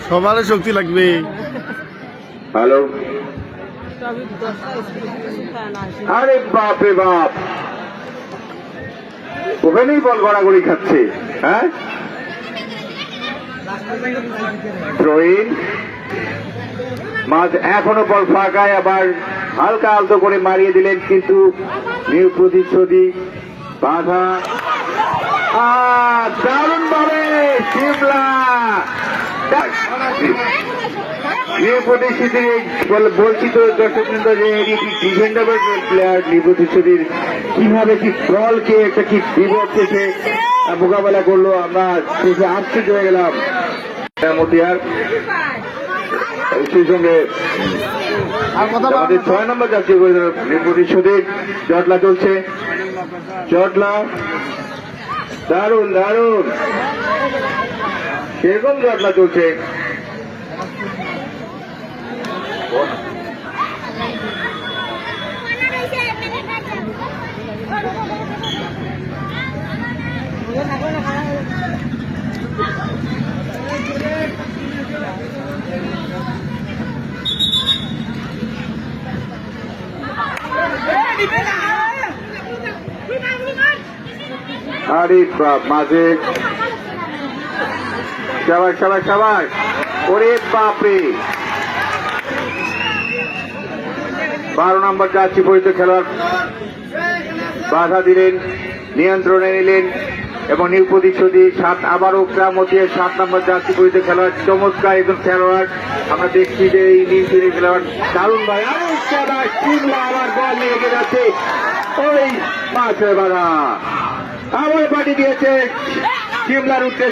সবার শক্তি লাগবে। হ্যালো, আরে বাপ রে বাপ, ওখানেই বল গড়াগড়ি খাচ্ছে। হ্যাঁ, থ্রোইন মাঝ এখনো বল ফাঁকায়, আবার হালকা আলতো করে মারিয়ে দিলেন, কিন্তু নিউ প্রতিশ্রুতি বাধা। দারুণ ভাবে শিমলা নিউ প্রতিশ্রুতির বলছি তো দর্শকবৃন্দ যে ডিফেন্ডেবল প্লেয়ার নিউ প্রতিশ্রুতির কিভাবে কি বলকে একটা কি বিপক্ষে সে মোকাবেলা করলো, আমরা শেষে আশ্চর্য হয়ে গেলাম। মতিয়ার সেই সঙ্গে আমাদের 6 নম্বর যাত্রী নিউ প্রতিশ্রুতির জটলা চলছে। জটলা দারুণ দারুণ সেরকম জটলা চলছে। আরে মাঝে সবাই সবাই সবাই, ওরে বাপরে, 12 নম্বর যাত্রী পরিচিত খেলোয়াড় বাধা দিলেন, নিয়ন্ত্রণে নিলেন এবং নিউ প্রতিশ্রুতি আবারও মতিয়া 7 নম্বর যাত্রী পরিচিত খেলোয়াড়, চমৎকার একজন খেলোয়াড়। আমরা দেখছি যে এই নিউ খেলোয়াড় দারুণ ভাই, আবার বল লেগে যাচ্ছে, ওই মাছের বাধা আবার পাঠিয়ে দিয়েছে সিমলার উদ্দেশ্যে।